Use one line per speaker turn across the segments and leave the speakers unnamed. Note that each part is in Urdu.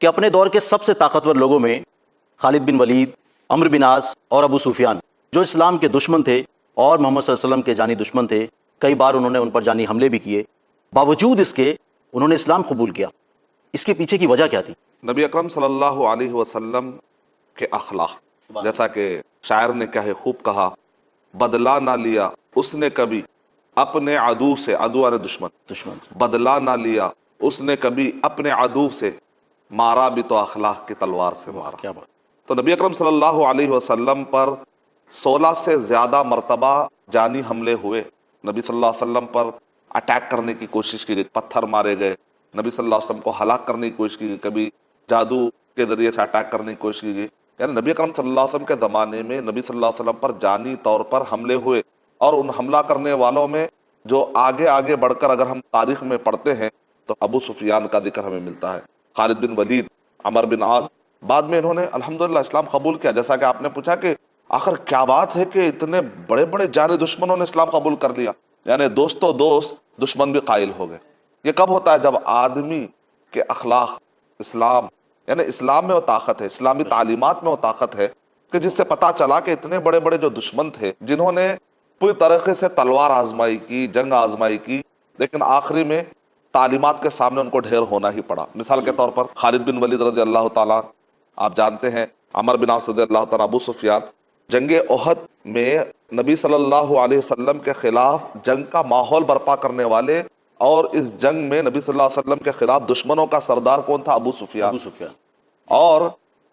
کہ اپنے دور کے سب سے طاقتور لوگوں میں خالد بن ولید، عمرو بن عاص اور ابو سفیان، جو اسلام کے دشمن تھے اور محمد صلی اللہ علیہ وسلم کے جانی دشمن تھے، کئی بار انہوں نے ان پر جانی حملے بھی کیے، باوجود اس کے انہوں نے اسلام قبول کیا۔ اس کے پیچھے کی وجہ کیا تھی؟
نبی اکرم صلی اللہ علیہ وسلم کے اخلاق، جیسا کہ شاعر نے کیا ہے خوب کہا، بدلہ نہ لیا اس نے کبھی اپنے عدو سے، عدو نے دشمن، بدلہ نہ لیا اس نے کبھی اپنے عدو سے، مارا بھی تو اخلاق کی تلوار سے مارا۔
کیا بات!
تو نبی اکرم صلی اللہ علیہ وسلم پر 16 سے زیادہ مرتبہ جانی حملے ہوئے، نبی صلی اللہ علیہ وسلم پر اٹیک کرنے کی کوشش کی گئی، پتھر مارے گئے، نبی صلی اللہ علیہ وسلم کو ہلاک کرنے کی کوشش کی گئی، کبھی جادو کے ذریعے سے اٹیک کرنے کی کوشش کی گئی۔ یعنی نبی اکرم صلی اللہ علیہ وسلم کے زمانے میں نبی صلی اللہ علیہ وسلم پر جانی طور پر حملے ہوئے، اور ان حملہ کرنے والوں میں جو آگے بڑھ کر اگر ہم تاریخ میں پڑھتے ہیں تو ابو سفیان کا ذکر ہمیں ملتا ہے، خالد بن ولید، عمر بن عاص۔ بعد میں انہوں نے الحمدللہ اسلام قبول کیا، جیسا کہ آپ نے پوچھا کہ آخر کیا بات ہے کہ اتنے بڑے بڑے جانی دشمنوں نے اسلام قبول کر لیا، یعنی دوستوں دوست دشمن بھی قائل ہو گئے۔ یہ کب ہوتا ہے؟ جب آدمی کے اخلاق، اسلام، یعنی اسلام میں وہ طاقت ہے، اسلامی تعلیمات میں وہ طاقت ہے کہ جس سے پتہ چلا کہ اتنے بڑے بڑے جو دشمن تھے، جنہوں نے پوری طریقے سے تلوار آزمائی کی، جنگ آزمائی کی، لیکن آخری میں تعلیمات کے سامنے ان کو ڈھیر ہونا ہی پڑا۔ مثال کے طور پر خالد بن ولید رضی اللہ تعالیٰ، آپ جانتے ہیں، عمر بن عاص رضی اللہ تعالیٰ، ابو سفیان، جنگ احد میں نبی صلی اللہ علیہ وسلم کے خلاف جنگ کا ماحول برپا کرنے والے، اور اس جنگ میں نبی صلی اللہ علیہ وسلم کے خلاف دشمنوں کا سردار کون تھا؟ ابو سفیان۔ اور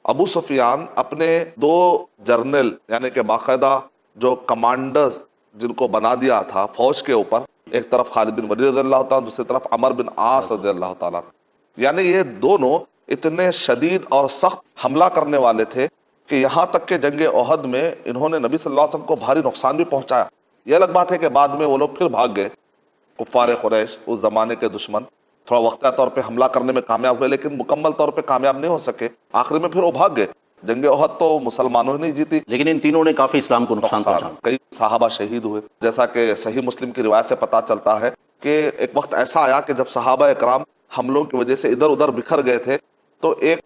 ابو سفیان اپنے 2 جرنل، یعنی کہ باقاعدہ جو کمانڈرز جن کو بنا دیا تھا فوج کے اوپر، ایک طرف خالد بن ولید رضی اللہ تعالیٰ، دوسری طرف عمر بن عاص رضی اللہ تعالیٰ، یعنی یہ دونوں اتنے شدید اور سخت حملہ کرنے والے تھے کہ یہاں تک کہ جنگ احد میں انہوں نے نبی صلی اللہ علیہ وسلم کو بھاری نقصان بھی پہنچایا۔ یہ الگ بات ہے کہ بعد میں وہ لوگ پھر بھاگ گئے، کفار قریش، اس زمانے کے دشمن، تھوڑا وقتہ طور پہ حملہ کرنے میں کامیاب ہوئے لیکن مکمل طور پہ کامیاب نہیں ہو سکے، آخر میں پھر وہ بھاگ گئے۔ جنگ احد تو مسلمانوں نے نہیں جیتی،
لیکن ان تینوں نے کافی اسلام کو نقصان پہنچایا،
کئی صحابہ شہید ہوئے، جیسا کہ صحیح مسلم کی روایت سے پتہ چلتا ہے کہ ایک وقت ایسا آیا کہ جب صحابہ اکرام حملوں کی وجہ سے ادھر ادھر بکھر گئے تھے، تو ایک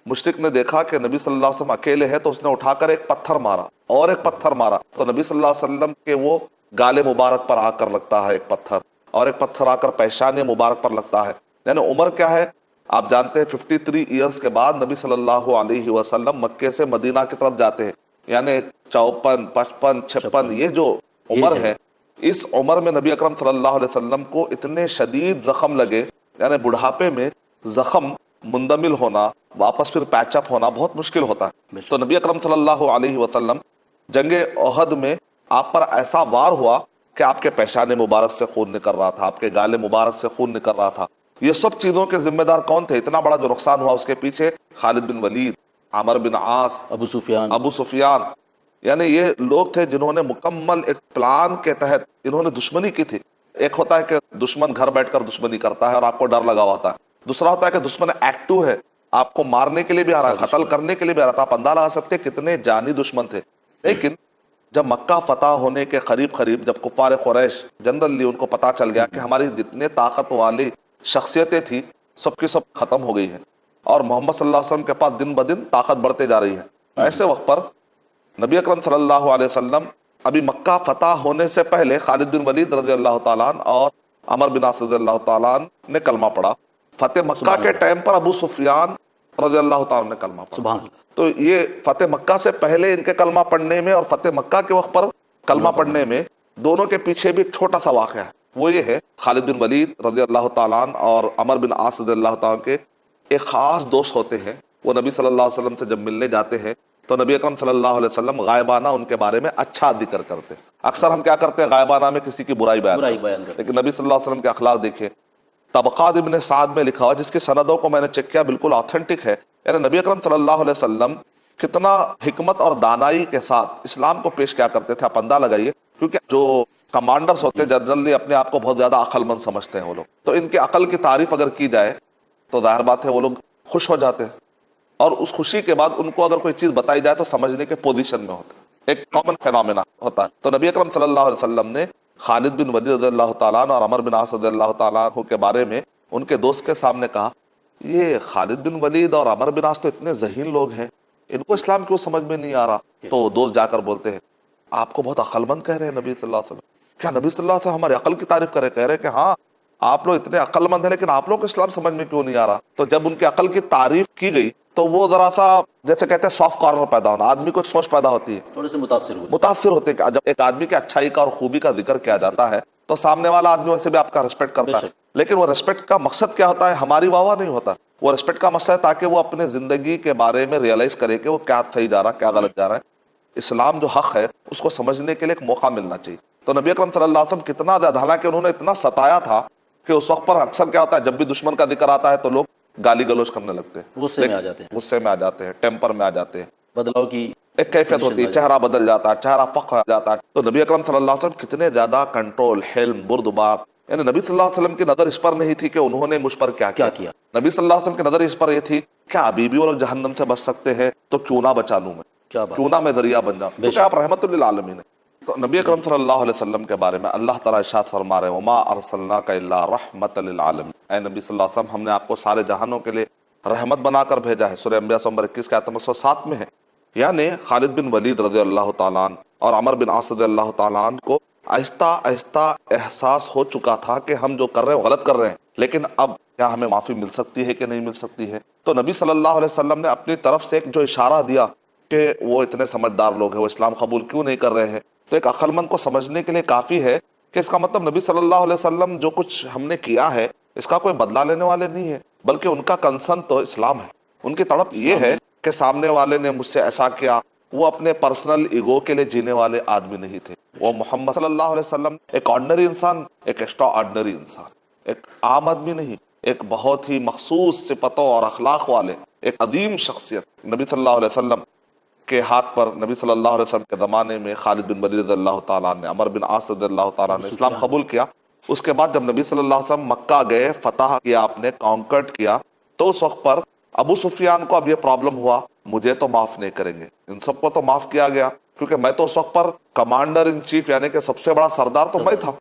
مشرک نے دیکھا کہ نبی صلی اللہ علیہ وسلم اکیلے ہیں، تو اس نے اٹھا کر ایک پتھر مارا اور ایک پتھر مارا، تو نبی صلی اللہ علیہ وسلم کے وہ گالے مبارک پر آ کر لگتا ہے ایک پتھر، اور ایک پتھر آ کر پیشانی مبارک پر لگتا ہے۔ یعنی عمر کیا ہے آپ جانتے ہیں، 53 ایئرز کے بعد نبی صلی اللہ علیہ وسلم مکے سے مدینہ کی طرف جاتے ہیں، یعنی 54، 55، 56 یہ جو عمر ہے، اس عمر میں نبی اکرم صلی اللہ علیہ وسلم کو اتنے شدید زخم لگے، یعنی بڑھاپے میں زخم مندمل ہونا، واپس پھر پیچ اپ ہونا بہت مشکل ہوتا ہے۔ تو نبی اکرم صلی اللہ علیہ وسلم جنگ احد میں آپ پر ایسا وار ہوا کہ آپ کے پیشانے مبارک سے خون نکل رہا تھا، آپ کے گالے مبارک سے خون نکل رہا تھا۔ یہ سب چیزوں کے ذمہ دار کون تھے؟ اتنا بڑا جو نقصان ہوا اس کے پیچھے خالد بن ولید، عمر بن عاص، ابو سفیان، یعنی یہ لوگ تھے جنہوں نے مکمل ایک پلان کے تحت انہوں نے دشمنی کی تھی۔ ایک ہوتا ہے کہ دشمن گھر بیٹھ کر دشمنی کرتا ہے اور آپ کو ڈر لگا ہوتا ہے، دوسرا ہوتا ہے کہ دشمن ایکٹو ہے، آپ کو مارنے کے لیے بھی آ رہا ہے، قتل کرنے کے لیے بھی آ رہا تھا۔ آپ اندازہ لگا سکتے کتنے جانی دشمن تھے۔ لیکن جب مکہ فتح ہونے کے قریب جب کفار قریش جنرلی ان کو پتہ چل گیا کہ ہماری جتنے طاقت والی شخصیتیں تھی سب کی سب ختم ہو گئی ہیں، اور محمد صلی اللہ علیہ وسلم کے پاس دن بدن طاقت بڑھتے جا رہی ہے، ایسے وقت پر نبی اکرم صلی اللہ علیہ وسلم ابھی مکہ فتح ہونے سے پہلے خالد بن ولید رضی اللہ تعالیٰ عنہ اور عمر بن عاص رضی اللہ تعالیٰ عنہ نے کلمہ پڑھا۔ فتح مکہ کے ٹائم پر ابو سفیان رضی اللہ تعالیٰ نے کلمہ پڑھا۔
سبحان اللہ۔
تو یہ فتح مکہ سے پہلے ان کے کلمہ پڑھنے میں اور فتح مکہ کے وقت پر کلمہ پڑھنے میں دونوں کے پیچھے بھی ایک چھوٹا سا واقعہ ہے، وہ یہ ہے خالد بن ولید رضی اللہ تعالیٰ عنہ اور عمر بن عاص رضی اللہ تعالیٰ کے ایک خاص دوست ہوتے ہیں، وہ نبی صلی اللہ علیہ وسلم سے جب ملنے جاتے ہیں تو نبی اکرم صلی اللہ علیہ وسلم غائبانہ ان کے بارے میں اچھا ذکر کرتے ہیں۔ اکثر ہم کیا کرتے ہیں؟ غائبانہ میں کسی کی برائی بیان کرتے ہیں، لیکن نبی صلی اللہ علیہ وسلم کے اخلاق دیکھیں۔ طبقات ابن سعد میں لکھا ہوا، جس کی سندوں کو میں نے چیک کیا، بالکل آتھینٹک ہے، یعنی نبی اکرم صلی اللہ علیہ وسلم کتنا حکمت اور دانائی کے ساتھ اسلام کو پیش کیا کرتے تھے، آپ اندازہ لگائیے، کیونکہ جو کمانڈرز ہوتے ہیں جنرلی اپنے آپ کو بہت زیادہ عقل مند سمجھتے ہیں وہ لوگ، تو ان کی عقل کی تعریف اگر کی جائے تو ظاہر بات ہے وہ لوگ خوش ہو جاتے ہیں، اور اس خوشی کے بعد ان کو اگر کوئی چیز بتائی جائے تو سمجھنے کے پوزیشن میں ہوتے ہیں، ایک کامن فینومینا ہوتا ہے۔ تو نبی اکرم صلی اللہ علیہ وسلم نے خالد بن ولید رضی اللہ تعالیٰ عنہ اور عمر بن عاص رضی اللہ تعالیٰ عنہ کے بارے میں ان کے دوست کے سامنے کہا یہ خالد بن ولید اور عمر بن عاص تو اتنے ذہین لوگ ہیں، ان کو اسلام کیوں سمجھ میں نہیں آ رہا؟ تو دوست جا کر بولتے ہیں آپ کو بہت عقل مند کہہ رہے ہیں نبی صلی اللہ علیہ وسلم. کیا نبی صلی اللہ علیہ وسلم ہماری عقل کی تعریف کہہ رہے ہیں کہ ہاں آپ لوگ اتنے عقل مند ہیں لیکن آپ لوگ کو اسلام سمجھ میں کیوں نہیں آ رہا؟ تو جب ان کی عقل کی تعریف کی گئی تو وہ ذرا سا جیسے کہتے ہیں سافٹ کارنر پیدا ہونا، آدمی کو سوچ پیدا ہوتی ہے،
تھوڑے سے متاثر ہوئے.
متاثر ہوتے ہیں کہ جب ایک آدمی کی اچھائی کا اور خوبی کا ذکر کیا جاتا ہے تو سامنے والا آدمی ویسے بھی آپ کا ریسپیکٹ کرتا ہے. لیکن وہ ریسپیکٹ کا مقصد کیا ہوتا ہے؟ ہماری واہ واہ نہیں ہوتا. وہ ریسپیکٹ کا مقصد ہے تاکہ وہ اپنے زندگی کے بارے میں ریئلائز کرے کہ وہ کیا صحیح جا رہا ہے، کیا غلط جا رہا ہے. اسلام جو حق ہے اس کو سمجھنے کے لیے ایک موقع ملنا چاہیے. تو نبی اکرم صلی اللہ علیہ وسلم کتنا زیادہ، حالانکہ انہوں نے اتنا ستایا تھا کہ اس وقت پر اکثر کیا ہوتا ہے جب بھی دشمن کا ذکر آتا ہے تو لوگ گالی گلوچ کرنے لگتے ہیں،
غصے میں آ جاتے ہیں،
غصے میں آ جاتے ہیں، ٹیمپر میں آ جاتے ہیں،
بدلاؤ کی
ایک کیفیت ہوتی ہے، چہرہ بدل جاتا ہے، چہرہ فق ہو جاتا ہے. تو نبی اکرم صلی اللہ علیہ وسلم کتنے زیادہ کنٹرول، حلم، بردبار، یعنی نبی صلی اللہ علیہ وسلم کی نظر اس پر نہیں تھی کہ انہوں نے مجھ پر کیا کیا. نبی صلی اللہ علیہ وسلم کی نظر اس پر یہ تھی کہ ابھی بھی وہ لوگ جہنم سے بچ سکتے ہیں تو کیوں نہ بچا لوں میں، کیوں نہ میں ذریعہ بن جاؤں، کیونکہ آپ رحمت للعالمین ہیں. تو نبی اکرم صلی اللہ علیہ وسلم کے بارے میں اللہ تعالیٰ ارشاد فرما رہے ہیں وما ارسلناک الا رحمت للعالمین. اے نبی صلی اللہ علیہ وسلم ہم نے آپ کو سارے جہانوں کے لیے رحمت بنا کر بھیجا ہے. سورہ انبیاء نمبر 21 کے آیت نمبر 107 میں ہے. یعنی خالد بن ولید رضی اللہ تعالیٰ عنہ اور عمر بن عاص رضی اللہ تعالیٰ عنہ کو آہستہ آہستہ احساس ہو چکا تھا کہ ہم جو کر رہے ہیں غلط کر رہے ہیں، لیکن اب کیا ہمیں معافی مل سکتی ہے کہ نہیں مل سکتی ہے. تو نبی صلی اللہ علیہ وسلم نے اپنی طرف سے ایک جو اشارہ دیا کہ وہ اتنے سمجھدار لوگ ہیں، وہ اسلام قبول کیوں نہیں کر رہے ہیں، تو ایک عقل مند کو سمجھنے کے لیے کافی ہے کہ اس کا مطلب نبی صلی اللہ علیہ وسلم جو کچھ ہم نے کیا ہے اس کا کوئی بدلہ لینے والے نہیں ہے، بلکہ ان کا کنسرن تو اسلام ہے. ان کی تڑپ یہ ہے کہ سامنے والے نے مجھ سے ایسا کیا، وہ اپنے پرسنل ایگو کے لیے جینے والے آدمی نہیں تھے. وہ محمد صلی اللہ علیہ وسلم ایک آرڈنری انسان، ایک ایکسٹرا آرڈنری انسان، ایک عام آدمی نہیں، ایک بہت ہی مخصوص صفتوں اور اخلاق والے ایک عظیم شخصیت. نبی صلی اللہ علیہ وسلم کے ہاتھ پر نبی صلی اللہ علیہ وسلم کے زمانے میں خالد بن ولید رضی اللہ تعالیٰ نے، عمر بن عاص رضی اللہ تعالیٰ نے اسلام قبول کیا. اس کے بعد جب نبی صلی اللہ علیہ وسلم مکہ گئے، فتح کیا، آپ نے کانکرٹ کیا، تو اس وقت پر ابو سفیان کو اب یہ پرابلم ہوا مجھے تو معاف نہیں کریں گے. ان سب کو تو معاف کیا گیا کیونکہ میں تو اس وقت پر کمانڈر ان چیف یعنی کہ سب سے بڑا سردار تو میں تھا.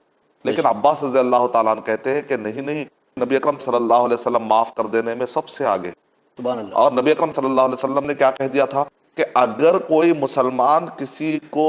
لیکن عباس رضی اللہ تعالیٰ عنہ کہتے ہیں کہ نہیں، نبی اکرم صلی اللہ علیہ وسلم معاف کر دینے میں سب سے آگے.
سبحان اللہ.
اور نبی اکرم صلی اللہ علیہ وسلم نے کیا کہہ دیا تھا کہ اگر کوئی مسلمان کسی کو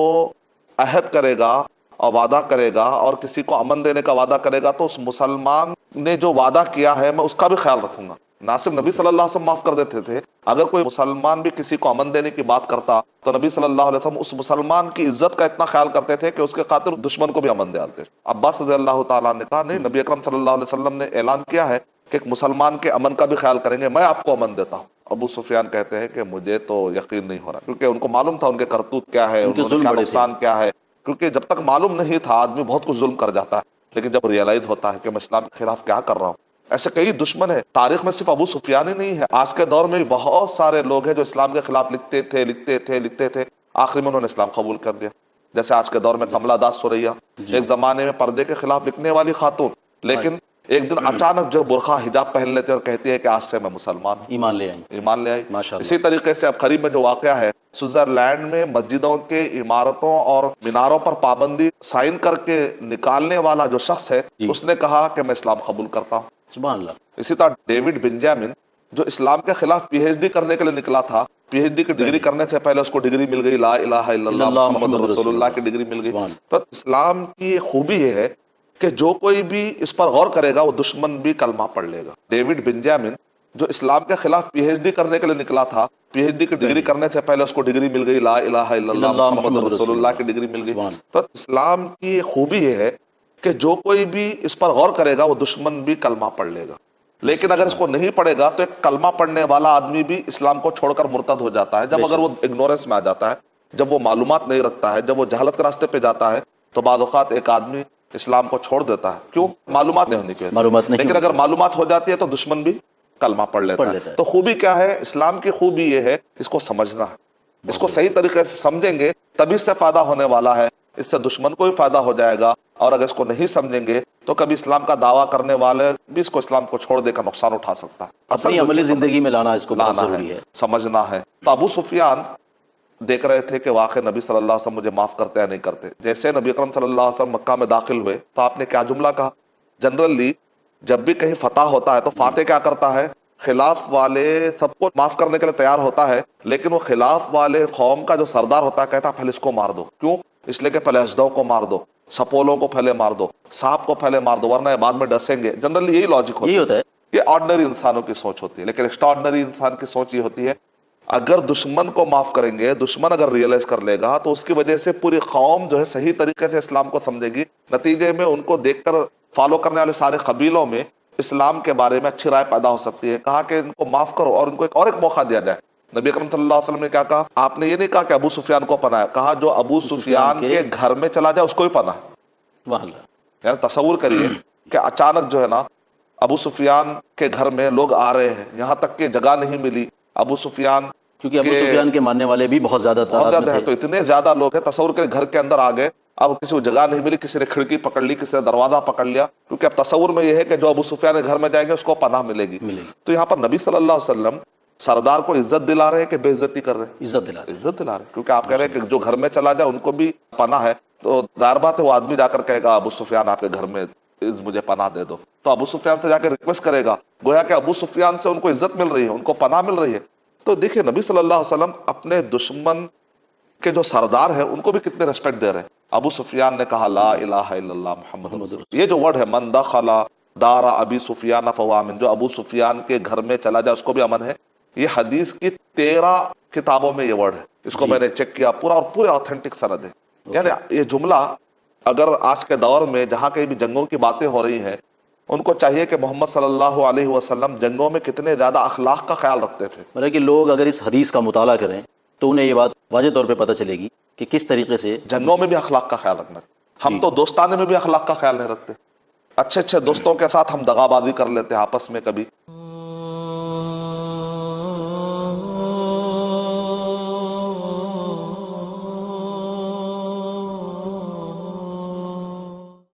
عہد کرے گا اور وعدہ کرے گا اور کسی کو امن دینے کا وعدہ کرے گا تو اس مسلمان نے جو وعدہ کیا ہے میں اس کا بھی خیال رکھوں گا. نہ صرف نبی صلی اللہ علیہ وسلم معاف کر دیتے تھے، اگر کوئی مسلمان بھی کسی کو امن دینے کی بات کرتا تو نبی صلی اللہ علیہ وسلم اس مسلمان کی عزت کا اتنا خیال کرتے تھے کہ اس کے خاطر دشمن کو بھی امن دے آتے. عباس رضی اللہ تعالیٰ نے کہا نہیں، نبی اکرم صلی اللہ علیہ وسلم نے اعلان کیا ہے کہ ایک مسلمان کے امن کا بھی خیال کریں گے، میں آپ کو امن دیتا ہوں. ابو سفیان کہتے ہیں کہ مجھے تو یقین نہیں ہو رہا، کیونکہ ان کو معلوم تھا ان کے کرتوت کیا ہے، انہوں نے کیا نقصان کیا ہے. کیونکہ جب تک معلوم نہیں تھا آدمی بہت کچھ ظلم کر جاتا ہے، لیکن جب ریئلائز ہوتا ہے کہ میں اسلام کے خلاف کیا کر رہا ہوں. ایسے کئی دشمن ہیں تاریخ میں، صرف ابو سفیان ہی نہیں ہے، آج کے دور میں بھی بہت سارے لوگ ہیں جو اسلام کے خلاف لکھتے تھے، آخری میں انہوں نے اسلام قبول کر لیا. جیسے آج کے دور میں کملا داس سوریا، ایک زمانے میں پردے کے خلاف لکھنے والی خاتون، لیکن ایک دن اچانک جو برقع حجاب پہن لیتے اور کہتی ہے کہ آج سے میں مسلمان ہوں، ایمان لے آئی. اسی طریقے سے اب قریب میں جو واقعہ ہے سوئٹزرلینڈ میں مسجدوں کے عمارتوں اور میناروں پر پابندی سائن کر کے نکالنے والا جو شخص ہے اس نے کہا کہ میں اسلام قبول کرتا ہوں.
سبحان اللہ.
اسی طرح ڈیوڈ بنجامن جو اسلام کے خلاف پی ایچ ڈی کرنے کے لیے نکلا تھا، پی ایچ ڈی کی ڈگری کرنے سے پہلے اس کو ڈگری مل گئی لا الہ الا اللہ محمد رسول اللہ کی ڈگری مل گئی. تو اسلام کی خوبی یہ ہے کہ جو کوئی بھی اس پر غور کرے گا وہ دشمن بھی کلمہ پڑھ لے گا. ڈیوڈ بنجامن جو اسلام کے خلاف پی ایچ ڈی کرنے کے لیے نکلا تھا، پی ایچ ڈی کی ڈگری کرنے سے پہلے اس کو ڈگری مل گئی لا الہ الا اللہ محمد رسول اللہ کی ڈگری مل گئی. تو اسلام کی خوبی یہ ہے کہ جو کوئی بھی اس پر غور کرے گا وہ دشمن بھی کلمہ پڑھ لے گا. لیکن اگر اس کو نہیں پڑھے گا تو ایک کلمہ پڑھنے والا آدمی بھی اسلام کو چھوڑ کر مرتد ہو جاتا ہے. جب اگر وہ اگنورنس میں آ جاتا ہے، جب وہ معلومات نہیں رکھتا ہے، جب وہ جہالت کے راستے پہ جاتا ہے تو بعض اوقات ایک آدمی اسلام کو چھوڑ دیتا ہے. کیوں؟ معلومات نہیں ہونی چاہیے. لیکن اگر معلومات ہو جاتی ہے تو دشمن بھی کلمہ پڑھ لیتا ہے. تو خوبی کیا ہے اسلام کی؟ خوبی یہ ہے اس کو سمجھنا ہے. اس کو صحیح طریقے سے سمجھیں گے تبھی اس سے فائدہ ہونے والا ہے، اس سے دشمن کو بھی فائدہ ہو جائے گا. اور اگر اس کو نہیں سمجھیں گے تو کبھی اسلام کا دعویٰ کرنے والے بھی اس کو اسلام کو چھوڑ دے کر نقصان اٹھا سکتا ہے.
اپنی عملی زندگی میں لانا اس کو بہت ضروری ہے،
سمجھنا ہے. تو ابو سفیان دیکھ رہے تھے کہ واقع نبی صلی اللہ علیہ وسلم مجھے معاف کرتے ہیں نہیں کرتے. جیسے نبی اکرم صلی اللہ علیہ وسلم مکہ میں داخل ہوئے تو آپ نے کیا جملہ کہا؟ جنرلی جب بھی کہیں فتح ہوتا ہے تو فاتح کیا کرتا ہے؟ خلاف والے سب کو معاف کرنے کے لیے تیار ہوتا ہے، لیکن وہ خلاف والے قوم کا جو سردار ہوتا ہے کہتا ہے پہلے اس کو مار دو. کیوں؟ اس لیے کہ پہلے اژدہوں کو مار دو، سپولوں کو پہلے مار دو، سانپ کو پہلے مار دو، ورنہ یہ بعد میں ڈسیں گے. جنرلی یہی لاجک
یہی ہوتا ہے.
یہ آرڈنری انسانوں کی سوچ ہوتی ہے. لیکن ایکسٹرا آرڈنری انسان کی سوچ یہ ہوتی ہے اگر دشمن کو معاف کریں گے، دشمن اگر ریئلائز کر لے گا تو اس کی وجہ سے پوری قوم جو ہے صحیح طریقے سے اسلام کو سمجھے گی. نتیجے میں ان کو دیکھ کر فالو کرنے والے سارے قبیلوں میں اسلام کے بارے میں اچھی رائے پیدا ہو سکتی ہے. کہا کہ ان کو معاف کرو اور ان کو ایک موقع دیا جائے. نبی اکرم صلی اللہ علیہ وسلم نے کیا کہا؟ آپ نے یہ نہیں کہا کہ ابو سفیان کو پناہ ہے، کہا جو ابو سفیان کے گھر میں چلا جائے اس کو ہی پناہ. یعنی تصور کریے کہ اچانک جو ہے نا ابو سفیان کے گھر میں لوگ آ رہے ہیں، یہاں تک کہ جگہ نہیں ملی. ابو سفیان
کیونکہ ابو سفیان کے ماننے والے بھی بہت زیادہ
ہیں، تو اتنے زیادہ لوگ ہیں. تصور کے گھر کے اندر آ گئے، اب کسی کو جگہ نہیں ملی، کسی نے کھڑکی پکڑ لی، کسی نے دروازہ پکڑ لیا، کیونکہ اب تصور میں یہ ہے کہ جو ابو سفیان کے گھر میں جائیں گے اس کو پناہ ملے گی. تو یہاں پر نبی صلی اللہ علیہ وسلم سردار کو عزت دلا رہے ہیں کہ بے عزتی کر رہے ہیں؟ عزت دلا رہے ہیں، کیونکہ آپ کہہ رہے ہیں کہ جو گھر میں چلا جائے ان کو بھی پناہ ہے. تو ظاہر بات ہے وہ آدمی جا کر کہے گا ابو سفیان آپ کے گھر میں مجھے پناہ دے دو، تو ابو سفیان سے جا کے ریکویسٹ کرے گا، گویا کہ ابو سفیان سے ان کو عزت مل رہی ہے، ان کو پناہ مل رہی ہے. تو دیکھیں نبی صلی اللہ علیہ وسلم اپنے دشمن کے جو سردار ہیں ان کو بھی کتنے ریسپیکٹ دے رہے ہیں. ابو سفیان نے کہا لا الہ الا اللہ محمد رسول اللہ. یہ جو ورڈ ہے من دخل دار ابی سفیان فہو آمن، جو ابو سفیان کے گھر میں چلا جائے اس کو بھی امن ہے. یہ حدیث کی 13 کتابوں میں یہ ورڈ ہے. اس کو میں نے چیک کیا پورا، اور پورے آتھینٹک سند ہے. یعنی یہ جملہ اگر آج کے دور میں جہاں کہیں بھی جنگوں کی باتیں ہو رہی ہیں، ان کو چاہیے کہ محمد صلی اللہ علیہ وسلم جنگوں میں کتنے زیادہ اخلاق کا خیال رکھتے تھے.
مطلب کہ لوگ اگر اس حدیث کا مطالعہ کریں تو انہیں یہ بات واضح طور پہ پتہ چلے گی کہ کس طریقے سے
جنگوں میں بھی اخلاق کا خیال رکھنا. ہم تو دوستانے میں بھی اخلاق کا خیال نہیں رکھتے. اچھے دوستوں کے ساتھ ہم دغا بازی کر لیتے ہیں آپس میں کبھی.